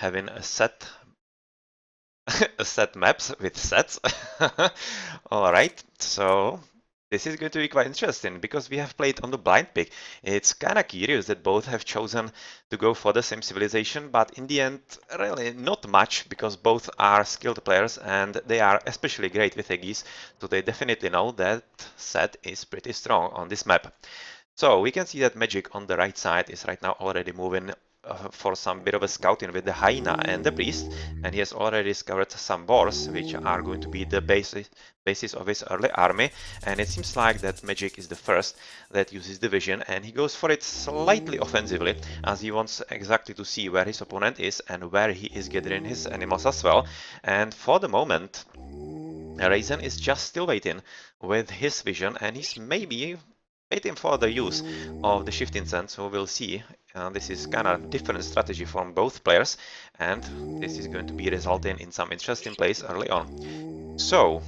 having a set maps with sets. All right, so this is going to be quite interesting because we have played on the blind pick. It's kind of curious that both have chosen to go for the same civilization, but in the end, really not much because both are skilled players and they are especially great with Aegis, so they definitely know that set is pretty strong on this map. So we can see that Magic on the right side is right now already moving for some bit of a scouting with the hyena and the priest, and he has already discovered some boars, which are going to be the basis of his early army. And it seems like that Magic is the first that uses the vision, and he goes for it slightly offensively, as he wants exactly to see where his opponent is and where he is gathering his animals as well. And for the moment, Rayzen is just still waiting with his vision, and he's maybe waiting for the use of the shifting sense, so we'll see. This is kind of different strategy from both players, and this is going to be resulting in some interesting plays early on. So,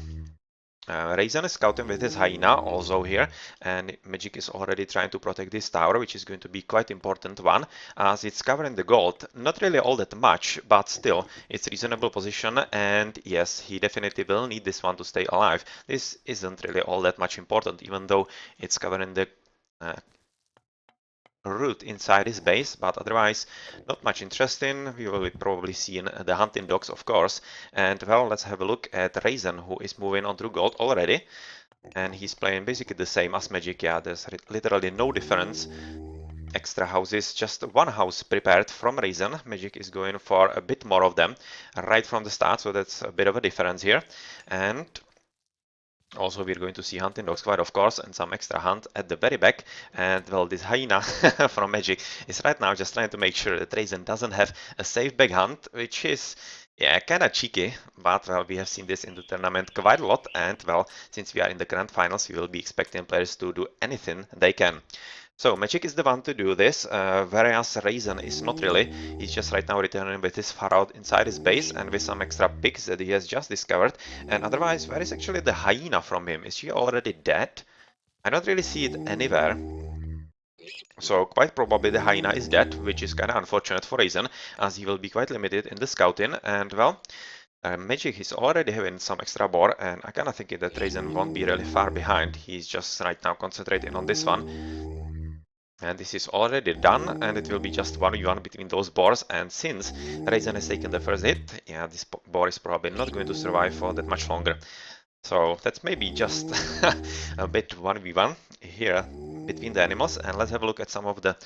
Rayzen is scouting with his hyena also here, and Magic is already trying to protect this tower, which is going to be quite important one, as it's covering the gold. Not really all that much, but still, it's reasonable position, and yes, he definitely will need this one to stay alive. This isn't really all that much important, even though it's covering the route inside his base, but otherwise not much interesting. We will be probably seeing the hunting dogs, of course. And well, let's have a look at Rayzen, who is moving on to gold already. And he's playing basically the same as Magic. Yeah, there's literally no difference. Extra houses, just one house prepared from Rayzen. Magic is going for a bit more of them right from the start, so that's a bit of a difference here. And also, we're going to see hunting dog squad, of course, and some extra hunt at the very back. And well, this hyena from Magic is right now just trying to make sure that Rayzen doesn't have a safe back hunt, which is, yeah, kind of cheeky. But well, we have seen this in the tournament quite a lot. And well, since we are in the grand finals, we will be expecting players to do anything they can. So Magic is the one to do this, whereas Rayzen is not really. He's just right now returning with his Pharaoh inside his base and with some extra pigs that he has just discovered. And otherwise, where is actually the hyena from him? Is she already dead? I don't really see it anywhere. So quite probably the hyena is dead, which is kind of unfortunate for Rayzen, as he will be quite limited in the scouting. And well, Magic is already having some extra boar, and I kind of think that Rayzen won't be really far behind. He's just right now concentrating on this one. And this is already done, and it will be just 1v1 between those boars. And since Rayzen has taken the first hit, yeah, this boar is probably not going to survive for that much longer. So that's maybe just a bit 1v1 here between the animals. And let's have a look at some of the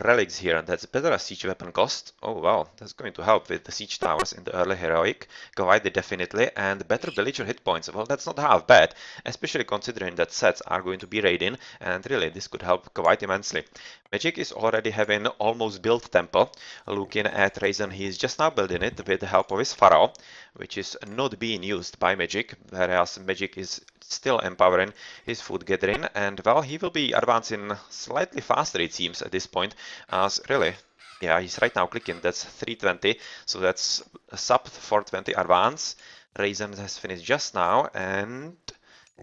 relics here. That's better siege weapon cost. Oh wow, that's going to help with the siege towers in the early heroic. Quite definitely. And better villager hit points. Well, that's not half bad, especially considering that sets are going to be raiding. And really, this could help quite immensely. Magic is already having almost built temple. Looking at Rayzen, he is just now building it with the help of his Pharaoh, which is not being used by Magic, whereas Magic is still empowering his food gathering, and well, he will be advancing slightly faster, it seems, at this point, as really, yeah, he's right now clicking, that's 320, so that's a sub 420 advance. Rayzen has finished just now, and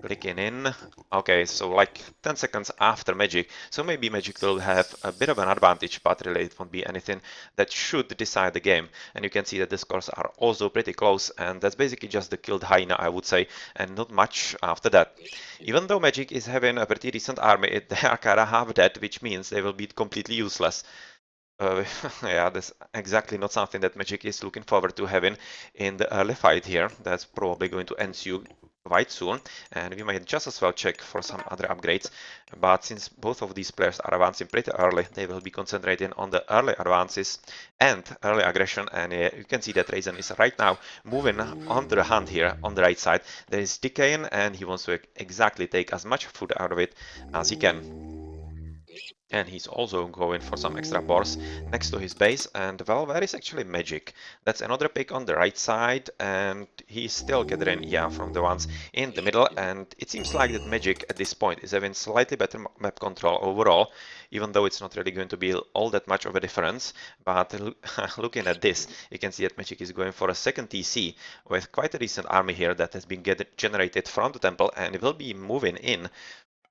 clicking in. Okay, so like 10 seconds after Magic, so maybe Magic will have a bit of an advantage, but really it won't be anything that should decide the game. And you can see that the scores are also pretty close, and that's basically just the killed hyena, I would say, and not much after that. Even though Magic is having a pretty decent army, they are kinda half dead, which means they will be completely useless. Yeah, that's exactly not something that Magic is looking forward to having in the early fight here. That's probably going to ensue quite soon, and we might just as well check for some other upgrades. But since both of these players are advancing pretty early, they will be concentrating on the early advances and early aggression. And you can see that Rayzen is right now moving onto the hunt here on the right side. There is decaying, and he wants to exactly take as much food out of it as he can. And he's also going for some extra boars next to his base. And well, where is actually Magic? That's another pick on the right side, and he's still gathering, yeah, from the ones in the middle. And it seems like that Magic at this point is having slightly better map control overall, even though it's not really going to be all that much of a difference. But looking at this, you can see that Magic is going for a second TC with quite a decent army here that has been generated from the temple, and it will be moving in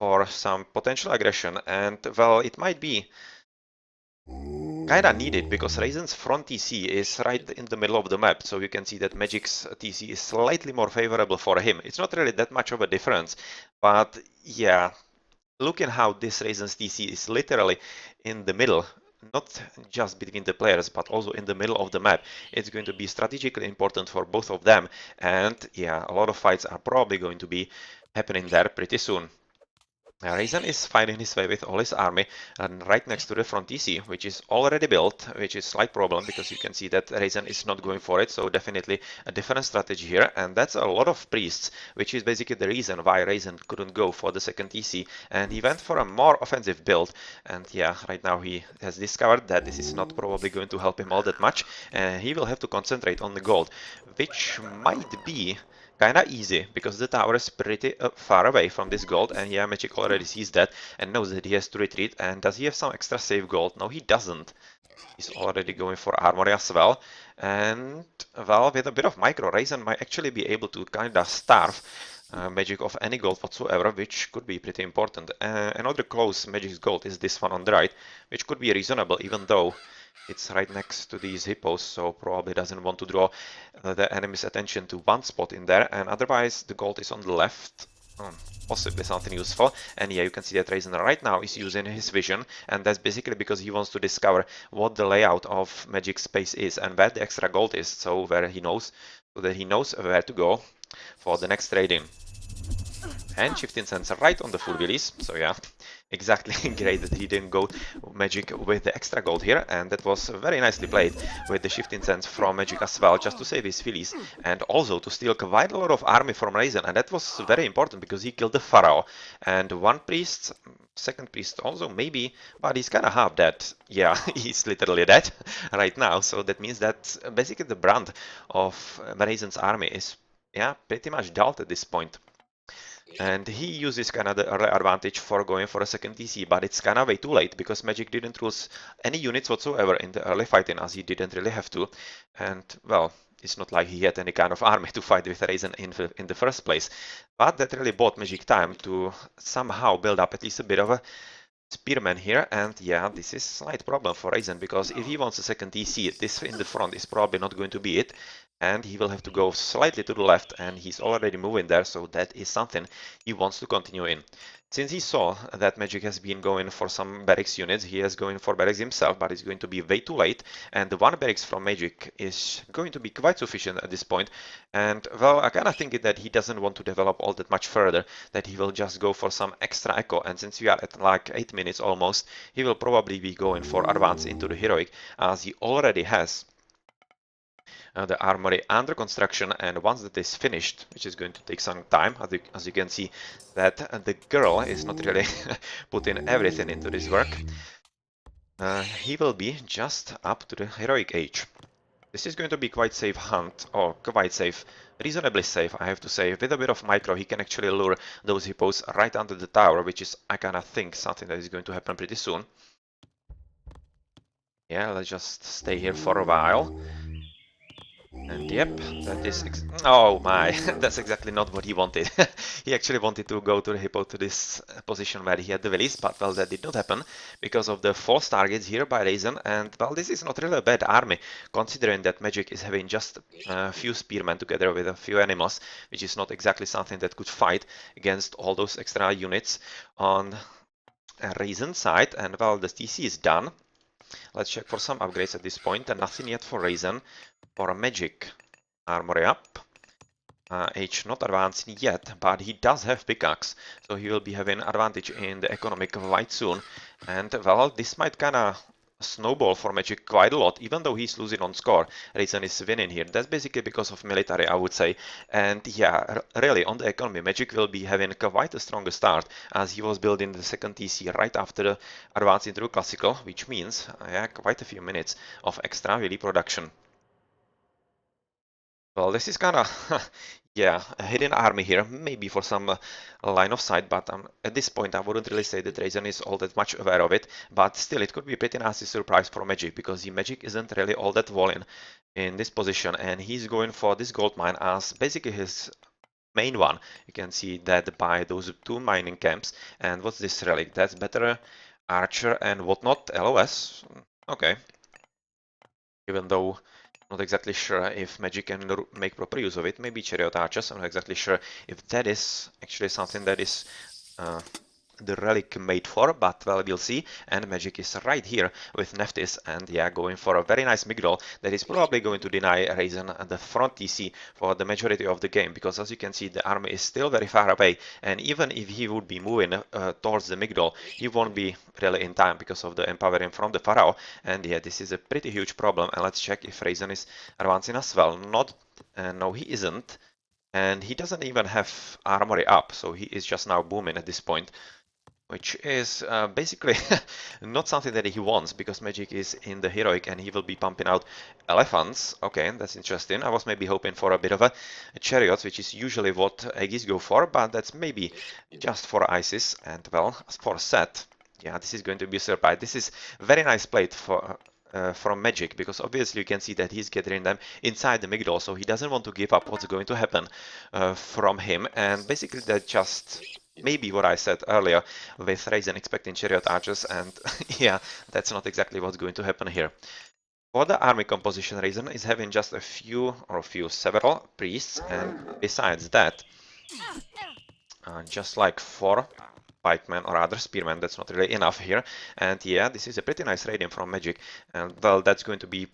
for some potential aggression. And well, it might be kinda needed because Rayzen's front TC is right in the middle of the map, so you can see that Magic's TC is slightly more favorable for him. It's not really that much of a difference, but yeah, looking how this Rayzen's TC is literally in the middle, not just between the players, but also in the middle of the map. It's going to be strategically important for both of them, and yeah, a lot of fights are probably going to be happening there pretty soon. Rayzen is fighting his way with all his army and right next to the front TC, which is already built, which is a slight problem because you can see that Rayzen is not going for it, so definitely a different strategy here, and that's a lot of priests, which is basically the reason why Rayzen couldn't go for the second TC, and he went for a more offensive build, and yeah, right now he has discovered that this is not probably going to help him all that much, and he will have to concentrate on the gold, which might be kinda easy because the tower is pretty far away from this gold, and yeah, Magic already sees that and knows that he has to retreat. And does he have some extra save gold? No, he doesn't. He's already going for armory as well, and well, with a bit of micro, Rayzen might actually be able to kinda starve Magic of any gold whatsoever, which could be pretty important. Another close Magic's gold is this one on the right, which could be reasonable even though it's right next to these hippos, so probably doesn't want to draw the enemy's attention to one spot in there, and otherwise the gold is on the left. Possibly something useful. And yeah, you can see that Rayzen right now is using his vision, and that's basically because he wants to discover what the layout of Magic Space is and where the extra gold is, so where he knows, so that he knows where to go for the next trading. And shifting sensor right on the full wheelies, so yeah, exactly great that he didn't go Magic with the extra gold here, and that was very nicely played with the shifting sense from Magic as well, just to save his wheelies, and also to steal quite a lot of army from Rayzen, and that was very important because he killed the Pharaoh, and one priest, second priest also maybe, but he's kinda half dead. Yeah, he's literally dead right now, so that means that basically the brand of Rayzen's army is, yeah, pretty much dulled at this point. And he uses kind of the early advantage for going for a second TC, but it's kind of way too late because Magic didn't lose any units whatsoever in the early fighting, as he didn't really have to. And well, it's not like he had any kind of army to fight with Rayzen in the first place. But that really bought Magic time to somehow build up at least a bit of a Spearman here, and yeah, this is a slight problem for Rayzen, because if he wants a second TC, this in the front is probably not going to be it, and he will have to go slightly to the left, and he's already moving there, so that is something he wants to continue in. Since he saw that Magic has been going for some barracks units, he is going for barracks himself, but it's going to be way too late, and the one barracks from Magic is going to be quite sufficient at this point, and well, I kinda think that he doesn't want to develop all that much further, that he will just go for some extra echo, and since we are at like 8 minutes almost, he will probably be going for advance into the heroic, as he already has the armory under construction, and once that is finished, which is going to take some time, as you can see that the girl is not really putting everything into this work, he will be just up to the heroic age. This is going to be quite safe hunt, or quite safe, reasonably safe I have to say. With a bit of micro he can actually lure those hippos right under the tower, which is, I kinda think, something that is going to happen pretty soon. Yeah, let's just stay here for a while. And yep, that is oh my, that's exactly not what he wanted. He actually wanted to go to the hippo to this position where he had the release, but well, that did not happen because of the false targets here by Rayzen, and well, this is not really a bad army, considering that Magic is having just a few spearmen together with a few animals, which is not exactly something that could fight against all those extra units on Rayzen's side, and well, the TC is done. Let's check for some upgrades at this point, and nothing yet for Rayzen. For a Magic, armory up. Age not advanced yet, but he does have pickaxe, so he will be having advantage in the economic quite soon. And well, this might kinda snowball for Magic quite a lot, even though he's losing on score. Rayzen is winning here. That's basically because of military, I would say. And yeah, really, on the economy, Magic will be having quite a strong start, as he was building the second TC right after the advance into classical, which means yeah, quite a few minutes of extra really production. Well, this is kinda, yeah, a hidden army here, maybe for some line of sight, but at this point I wouldn't really say that Rayzen is all that much aware of it, but still it could be a pretty nasty surprise for Magic, because the Magic isn't really all that walling in this position, and he's going for this gold mine as basically his main one. You can see that by those two mining camps, and what's this relic? That's better archer and whatnot, LOS. Okay. Even though not exactly sure if Magic can make proper use of it. Maybe Chariot Archers. I'm not exactly sure if that is actually something that is uh, the relic made for, but well, we'll see. And Magic is right here with Nephthys, and yeah, going for a very nice Migdol that is probably going to deny Rayzen the front TC for the majority of the game, because as you can see, the army is still very far away, and even if he would be moving towards the Migdol, he won't be really in time because of the empowering from the Pharaoh, and yeah, this is a pretty huge problem. And let's check if Rayzen is advancing as well. Not, no, he isn't. And he doesn't even have armory up, so he is just now booming at this point, which is basically not something that he wants, because Magic is in the heroic and he will be pumping out elephants. Okay, that's interesting. I was maybe hoping for a bit of a chariot, which is usually what Aegis go for, but that's maybe just for Isis. And well, as for Set, yeah, this is going to be a surprise. This is very nice played for from Magic, because obviously you can see that he's gathering them inside the Migdol, so he doesn't want to give up what's going to happen from him. And basically that just maybe what I said earlier with Rayzen expecting Chariot Archers, and yeah, that's not exactly what's going to happen here. For the army composition, Rayzen is having just several priests, and besides that, just like 4 pikemen or other spearmen, that's not really enough here. And yeah, this is a pretty nice raiding from Magic, and well, that's going to be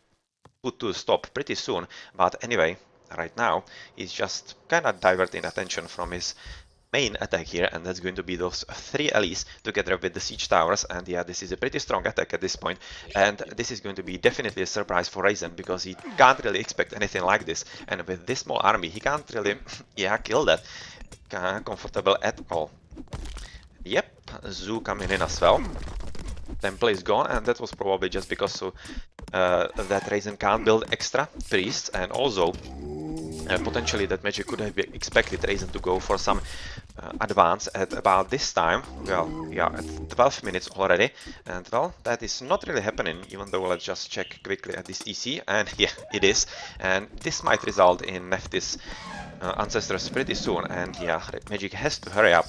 put to stop pretty soon. But anyway, right now, he's just kind of diverting attention from his main attack here, and that's going to be those 3 allies together with the siege towers. And yeah, this is a pretty strong attack at this point, and this is going to be definitely a surprise for Rayzen, because he can't really expect anything like this, and with this small army he can't really yeah, kill that comfortable at all. Yep, Zoo coming in as well. Temple is gone, and that was probably just because that Rayzen can't build extra priests, and also potentially that Magic could have expected Rayzen to go for some advance at about this time. Well, we are at 12 minutes already, and well, that is not really happening, even though let's just check quickly at this TC, and yeah, it is. And this might result in Nephthys ancestors pretty soon, and yeah, Magic has to hurry up.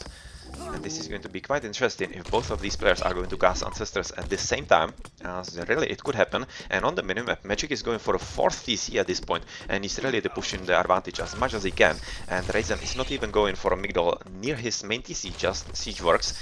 And this is going to be quite interesting if both of these players are going to cast Ancestors at the same time, as really it could happen. And on the minimap, Magic is going for a 4th TC at this point, and he's really pushing the advantage as much as he can. And Rayzen is not even going for a Migdol near his main TC, just Siege Works,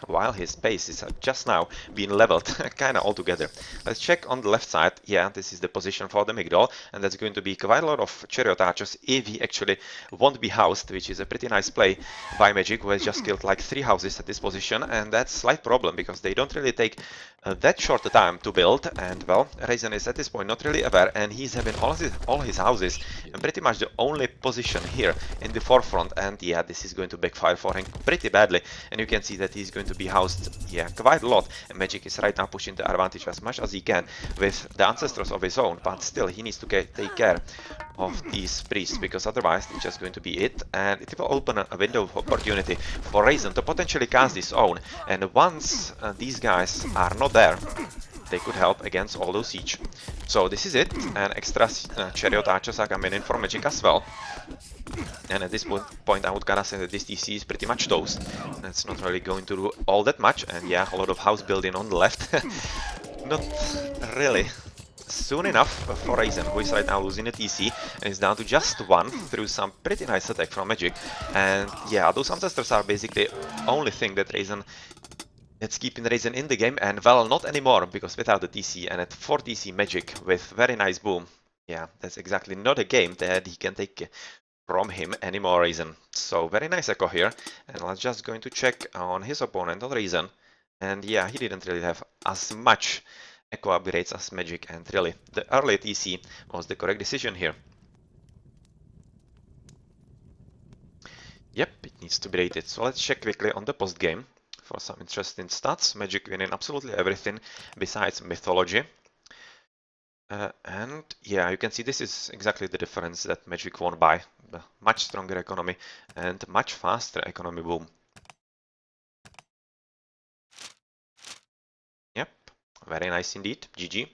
while his base is just now being leveled kinda altogether. Let's check on the left side. Yeah, this is the position for the Migdol, and that's going to be quite a lot of Chariot Archers if he actually won't be housed, which is a pretty nice play by Magic, who has just killed like 3 houses at this position, and that's a slight problem because they don't really take that short a time to build. And well, Rayzen is at this point not really aware, and he's having all his houses and pretty much the only position here in the forefront. And yeah, this is going to backfire for him pretty badly, and you can see that he's going to be housed, yeah, quite a lot. And Magic is right now pushing the advantage as much as he can with the ancestors of his own, but still he needs to take care of these priests, because otherwise it's just going to be it, and it will open a window of opportunity for Rayzen to potentially cast his own. And once these guys are not there, they could help against all those siege. So this is it, and extra Chariot Archers are coming in for Magic as well. And at this point I would gotta say that this TC is pretty much toast. It's not really going to do all that much, and yeah, a lot of house building on the left. Not really soon enough for Rayzen, who is right now losing a TC and is down to just 1 through some pretty nice attack from Magic. And yeah, those Ancestors are basically the only thing that's keeping Rayzen in the game, and well, not anymore, because without the TC and at 4 TC Magic with very nice boom, yeah, that's exactly not a game that he can take from him anymore, Rayzen. So very nice echo here, and let's just going to check on his opponent, on Rayzen. And yeah, he didn't really have as much echo upgrades as Magic, and really the early TC was the correct decision here. Yep, it needs to be rated. So let's check quickly on the post game for some interesting stats. Magic winning absolutely everything besides mythology. And yeah, you can see this is exactly the difference that Magic won by. The much stronger economy and much faster economy boom. Yep, very nice indeed. GG.